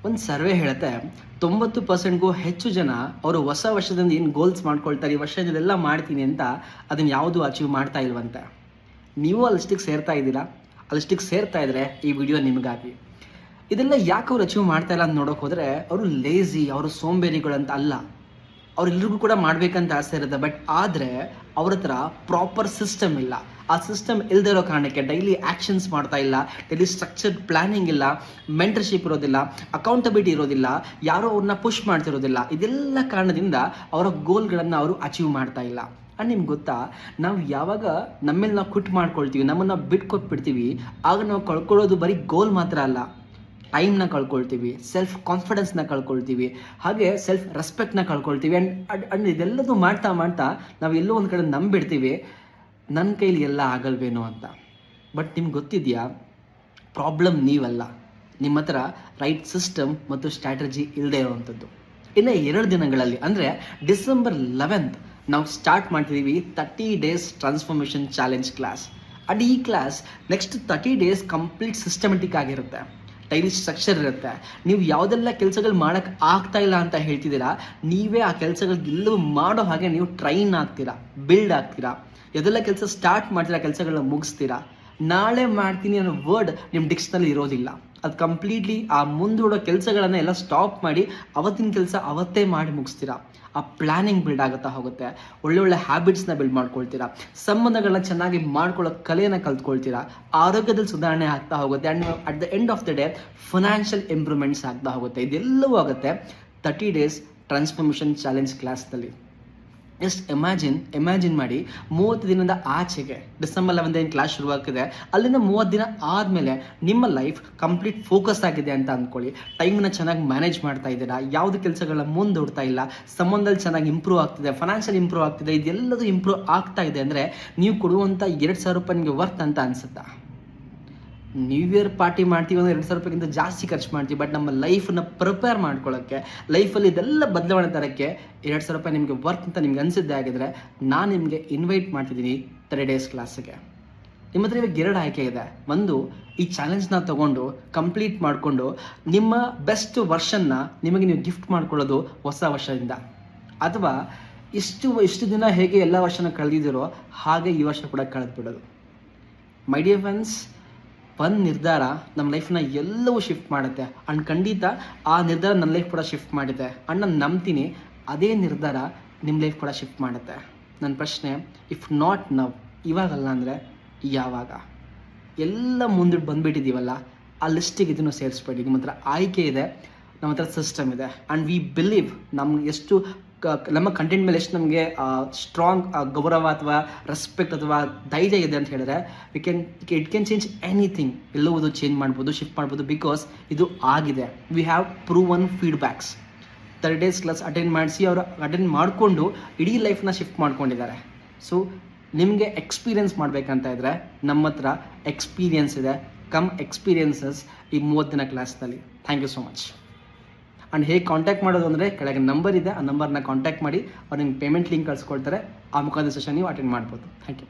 ಒಂದು ಸರ್ವೆ ಹೇಳುತ್ತೆ 90%ಗೂ ಹೆಚ್ಚು ಜನ ಅವರು ಹೊಸ ವರ್ಷದಿಂದ ಏನು ಗೋಲ್ಸ್ ಮಾಡ್ಕೊಳ್ತಾರೆ, ಈ ವರ್ಷ ಇದೆಲ್ಲ ಮಾಡ್ತೀನಿ ಅಂತ ಅದನ್ನು ಯಾವುದೂ ಅಚೀವ್ ಮಾಡ್ತಾ ಇಲ್ವಂತೆ. ನೀವು ಅಲ್ಲಿಸ್ಟಿಗೆ ಸೇರ್ತಾ ಇದ್ದೀರಾ? ಅಲ್ಲಿಸ್ಟಿಗೆ ಸೇರ್ತಾ ಇದ್ರೆ ಈ ವಿಡಿಯೋ ನಿಮಗಾಗಿ. ಇದೆಲ್ಲ ಯಾಕೆ ಅವ್ರು ಅಚೀವ್ ಮಾಡ್ತಾ ಇಲ್ಲ ಅಂತ ನೋಡೋಕೆ ಹೋದರೆ ಅವರು ಲೇಝಿ, ಅವರು ಸೋಂಬೇರಿಗಳಂತ ಅಲ್ಲ. ಅವರೆಲ್ಲರಿಗೂ ಕೂಡ ಮಾಡಬೇಕಂತ ಆಸೆ ಇರುತ್ತೆ, ಬಟ್ ಆದರೆ ಅವ್ರ ಹತ್ರ ಪ್ರಾಪರ್ ಸಿಸ್ಟಮ್ ಇಲ್ಲ. ಆ ಸಿಸ್ಟಮ್ ಇಲ್ಲದೆ ಇರೋ ಕಾರಣಕ್ಕೆ ಡೈಲಿ ಆ್ಯಕ್ಷನ್ಸ್ ಮಾಡ್ತಾ ಇಲ್ಲ, ಡೈಲಿ ಸ್ಟ್ರಕ್ಚರ್ಡ್ ಪ್ಲ್ಯಾನಿಂಗ್ ಇಲ್ಲ, ಮೆಂಟರ್ಶಿಪ್ ಇರೋದಿಲ್ಲ, ಅಕೌಂಟಬಿಲಿಟಿ ಇರೋದಿಲ್ಲ, ಯಾರೋ ಅವ್ರನ್ನ ಪುಷ್ ಮಾಡ್ತಿರೋದಿಲ್ಲ. ಇದೆಲ್ಲ ಕಾರಣದಿಂದ ಅವರ ಗೋಲ್ಗಳನ್ನು ಅವರು ಅಚೀವ್ ಮಾಡ್ತಾ ಇಲ್ಲ. ಆ್ಯಂಡ್ ನಿಮ್ಗೆ ಗೊತ್ತಾ, ನಾವು ಯಾವಾಗ ನಮ್ಮೇಲೆ ನಾವು ಕ್ವಿಟ್ ಮಾಡ್ಕೊಳ್ತೀವಿ, ನಮ್ಮನ್ನು ಬಿಟ್ಕೊಟ್ಬಿಡ್ತೀವಿ, ಆಗ ನಾವು ಕಳ್ಕೊಳ್ಳೋದು ಬರೀ ಗೋಲ್ ಮಾತ್ರ ಅಲ್ಲ, ಟೈಮ್ನ ಕಳ್ಕೊಳ್ತೀವಿ, ಸೆಲ್ಫ್ ಕಾನ್ಫಿಡೆನ್ಸ್ನ ಕಳ್ಕೊಳ್ತೀವಿ, ಹಾಗೆ ಸೆಲ್ಫ್ ರೆಸ್ಪೆಕ್ಟ್ನ ಕಳ್ಕೊಳ್ತೀವಿ. ಆ್ಯಂಡ್ ಇದೆಲ್ಲದು ಮಾಡ್ತಾ ಮಾಡ್ತಾ ನಾವು ಎಲ್ಲೋ ಒಂದು ಕಡೆ ನಂಬಿಡ್ತೀವಿ, ನನ್ನ ಕೈಲಿ ಎಲ್ಲ ಆಗಲ್ವೇನೋ ಅಂತ. ಬಟ್ ನಿಮ್ಗೆ ಗೊತ್ತಿದೆಯಾ, ಪ್ರಾಬ್ಲಮ್ ನೀವಲ್ಲ, ನಿಮ್ಮ ಹತ್ರ ರೈಟ್ ಸಿಸ್ಟಮ್ ಮತ್ತು ಸ್ಟ್ರಾಟಜಿ ಇಲ್ಲದೆ ಇರುವಂಥದ್ದು. ಇನ್ನು 2 ದಿನಗಳಲ್ಲಿ ಅಂದರೆ ಡಿಸೆಂಬರ್ 11th ನಾವು ಸ್ಟಾರ್ಟ್ ಮಾಡ್ತಿದ್ದೀವಿ 30 days transformation challenge class. And ಈ class next 30 days complete systematic ಆಗಿರುತ್ತೆ, ಡೈಲಿ ಸ್ಟ್ರಕ್ಚರ್ ಇರುತ್ತೆ. ನೀವು ಯಾವುದೆಲ್ಲ ಕೆಲಸಗಳು ಮಾಡೋಕ್ಕೆ ಆಗ್ತಾ ಇಲ್ಲ ಅಂತ ಹೇಳ್ತಿದ್ದೀರಾ, ನೀವೇ ಆ ಕೆಲಸಗಳಿಗೆಲ್ಲವೂ ಮಾಡೋ ಹಾಗೆ ನೀವು ಟ್ರೈನ್ ಆಗ್ತೀರಾ, ಬಿಲ್ಡ್ ಆಗ್ತೀರಾ. ಯಾವುದೆಲ್ಲ ಕೆಲಸ ಸ್ಟಾರ್ಟ್ ಮಾಡ್ತೀರಾ, ಕೆಲಸಗಳನ್ನ ಮುಗಿಸ್ತೀರಾ. ನಾಳೆ ಮಾಡ್ತೀನಿ ಅನ್ನೋ ವರ್ಡ್ ನಿಮ್ಮ ಡಿಕ್ಸ್ನಲ್ಲಿ ಇರೋದಿಲ್ಲ. ಅದು ಕಂಪ್ಲೀಟ್ಲಿ ಆ ಮುಂದೂಡೋ ಕೆಲಸಗಳನ್ನ ಎಲ್ಲ ಸ್ಟಾಪ್ ಮಾಡಿ ಅವತ್ತಿನ ಕೆಲಸ ಅವತ್ತೇ ಮಾಡಿ ಮುಗಿಸ್ತೀರಾ. ಆ ಪ್ಲ್ಯಾನಿಂಗ್ ಬಿಲ್ಡ್ ಆಗುತ್ತಾ ಹೋಗುತ್ತೆ, ಒಳ್ಳೊಳ್ಳೆ ಹ್ಯಾಬಿಟ್ಸ್ನ ಬಿಲ್ಡ್ ಮಾಡ್ಕೊಳ್ತೀರಾ, ಸಂಬಂಧಗಳನ್ನ ಚೆನ್ನಾಗಿ ಮಾಡ್ಕೊಳ್ಳೋ ಕಲೆಯನ್ನು ಕಲ್ತ್ಕೊಳ್ತೀರಾ, ಆರೋಗ್ಯದಲ್ಲಿ ಸುಧಾರಣೆ ಆಗ್ತಾ ಹೋಗುತ್ತೆ. And at the end of the day financial improvements ಆಗ್ತಾ ಹೋಗುತ್ತೆ. ಇದೆಲ್ಲವೂ ಆಗುತ್ತೆ 30 ಡೇಸ್ ಟ್ರಾನ್ಸ್ಫಾರ್ಮೇಷನ್ ಚಾಲೆಂಜ್ ಕ್ಲಾಸ್ನಲ್ಲಿ. ಜಸ್ಟ್ ಇಮ್ಯಾಜಿನ್ ಮಾಡಿ, 30 ದಿನದ ಆಚೆಗೆ ಡಿಸೆಂಬರ್ 11 ಕ್ಲಾಸ್ ಶುರುವಾಗ್ತಿದೆ, ಅಲ್ಲಿಂದ 30 ದಿನ ಆದಮೇಲೆ ನಿಮ್ಮ ಲೈಫ್ ಕಂಪ್ಲೀಟ್ ಫೋಕಸ್ ಆಗಿದೆ ಅಂತ ಅಂದ್ಕೊಳ್ಳಿ. ಟೈಮ್ನ ಚೆನ್ನಾಗಿ ಮ್ಯಾನೇಜ್ ಮಾಡ್ತಾ ಇದ್ದೀರಾ, ಯಾವುದು ಕೆಲಸಗಳನ್ನ ಮುಂದೂಡ್ತಾ ಇಲ್ಲ, ಸಂಬಂಧದಲ್ಲಿ ಚೆನ್ನಾಗಿ ಇಂಪ್ರೂವ್ ಆಗ್ತಿದೆ, ಫೈನಾನ್ಷಿಯಲ್ ಇಂಪ್ರೂವ್ ಆಗ್ತಿದೆ. ಇದೆಲ್ಲದೂ ಇಂಪ್ರೂವ್ ಆಗ್ತಾ ಇದೆ ಅಂದರೆ ನೀವು ಕೊಡುವಂಥ 2,000 ರೂಪಾಯಿ ನಿಮಗೆ ವರ್ತ್ ಅಂತ ಅನಿಸುತ್ತಾ? ನ್ಯೂ ಇಯರ್ ಪಾರ್ಟಿ ಮಾಡ್ತೀವಿ ಅಂದರೆ 2,000 ರೂಪಾಯಿಗಿಂತ ಜಾಸ್ತಿ ಖರ್ಚು ಮಾಡ್ತೀವಿ. ಬಟ್ ನಮ್ಮ ಲೈಫನ್ನ ಪ್ರಿಪೇರ್ ಮಾಡ್ಕೊಳ್ಳೋಕ್ಕೆ, ಲೈಫಲ್ಲಿ ಇದೆಲ್ಲ ಬದಲಾವಣೆ ತರೋಕ್ಕೆ 2,000 ರೂಪಾಯಿ ನಿಮಗೆ ವರ್ತ್ ಅಂತ ನಿಮ್ಗೆ ಅನಿಸಿದ್ದೆ ಆಗಿದ್ರೆ, ನಾನು ನಿಮಗೆ ಇನ್ವೈಟ್ ಮಾಡ್ತಿದ್ದೀನಿ 30 ಡೇಸ್ ಕ್ಲಾಸಿಗೆ. ನಿಮ್ಮ ಹತ್ರ ಇವಾಗ 2 ಆಯ್ಕೆ ಇದೆ. ಒಂದು, ಈ ಚಾಲೆಂಜ್ನ ತೊಗೊಂಡು ಕಂಪ್ಲೀಟ್ ಮಾಡಿಕೊಂಡು ನಿಮ್ಮ ಬೆಸ್ಟ್ ವರ್ಷನ್ನ ನಿಮಗೆ ನೀವು ಗಿಫ್ಟ್ ಮಾಡ್ಕೊಳ್ಳೋದು ಹೊಸ ವರ್ಷದಿಂದ, ಅಥವಾ ಇಷ್ಟು ದಿನ ಹೇಗೆ ಎಲ್ಲ ವರ್ಷನ ಕಳೆದಿದ್ದೀರೋ ಹಾಗೆ ಈ ವರ್ಷ ಕೂಡ ಕಳೆದ್ಬಿಡೋದು. ಮೈ ಡಿಯರ್ ಫ್ರೆಂಡ್ಸ್, ಒಂದು ನಿರ್ಧಾರ ನಮ್ಮ ಲೈಫ್ನ ಎಲ್ಲವೂ ಶಿಫ್ಟ್ ಮಾಡುತ್ತೆ. ಆ್ಯಂಡ್ ಖಂಡಿತ ಆ ನಿರ್ಧಾರ ನನ್ನ ಲೈಫ್ ಕೂಡ ಶಿಫ್ಟ್ ಮಾಡಿದೆ. ಆ್ಯಂಡ್ ನಾನು ನಂಬ್ತೀನಿ ಅದೇ ನಿರ್ಧಾರ ನಿಮ್ಮ ಲೈಫ್ ಕೂಡ ಶಿಫ್ಟ್ ಮಾಡುತ್ತೆ. ನನ್ನ ಪ್ರಶ್ನೆ, ಇಫ್ ನಾಟ್ ನವ್, ಇವಾಗಲ್ಲ ಅಂದರೆ ಯಾವಾಗ? ಎಲ್ಲ ಮುಂದೆ ಬಂದುಬಿಟ್ಟಿದ್ದೀವಲ್ಲ, ಆ ಲಿಸ್ಟಿಗೆ ಇದನ್ನು ಸೇರಿಸ್ಬೇಡಿ. ನಿಮ್ಮ ಹತ್ರ ಆಯ್ಕೆ ಇದೆ, ನಮ್ಮ ಹತ್ರ ಸಿಸ್ಟಮ್ ಇದೆ. ಆ್ಯಂಡ್ ವಿ ಬಿಲೀವ್ ನಮ್ಗೆ ಎಷ್ಟು ನಮ್ಮ ಕಂಟೆಂಟ್ ಮೇಲೆ ಎಷ್ಟು ನಮಗೆ ಸ್ಟ್ರಾಂಗ್ ಗೌರವ ಅಥವಾ ರೆಸ್ಪೆಕ್ಟ್ ಅಥವಾ ಧೈರ್ಯ ಇದೆ ಅಂತ ಹೇಳಿದ್ರೆ, ಇಟ್ ಕ್ಯಾನ್ ಚೇಂಜ್ ಎನಿಥಿಂಗ್. ಎಲ್ಲವೂ ಚೇಂಜ್ ಮಾಡ್ಬೋದು, ಶಿಫ್ಟ್ ಮಾಡ್ಬೋದು, ಬಿಕಾಸ್ ಇದು ಆಗಿದೆ. We have proven feedbacks. 30 days class attend ಮಾಡಿಸಿ ಅವರು ಅಟೆಂಡ್ ಮಾಡಿಕೊಂಡು ಇಡೀ ಲೈಫ್ನ ಶಿಫ್ಟ್ ಮಾಡ್ಕೊಂಡಿದ್ದಾರೆ. ಸೊ ನಿಮಗೆ ಎಕ್ಸ್ಪೀರಿಯನ್ಸ್ ಮಾಡಬೇಕಂತ ಇದ್ದರೆ ನಮ್ಮ ಹತ್ರ ಎಕ್ಸ್ಪೀರಿಯನ್ಸ್ ಇದೆ. ಕಮ್ ಎಕ್ಸ್ಪೀರಿಯನ್ಸಸ್ ಈ 30 ದಿನ ಕ್ಲಾಸ್ನಲ್ಲಿ. Thank you so much. And ಹೇಗೆ ಕಾಂಟ್ಯಾಕ್ಟ್ ಮಾಡೋದು ಅಂದರೆ, ಕೆಳಗೆ ನಂಬರ್ ಇದೆ, ಆ ನಂಬರ್ನ ಕಾಂಟ್ಯಾಕ್ಟ್ ಮಾಡಿ ಅವ್ರು ನಿಮ್ಗೆ ಪೇಮೆಂಟ್ ಲಿಂಕ್ ಕಳಿಸ್ಕೊಳ್ತಾರೆ. ಆ ಮುಖಾಂತರ ಸೆಷನ್ ನೀವು ಅಟೆಂಡ್ ಮಾಡ್ಬೋದು. Thank you.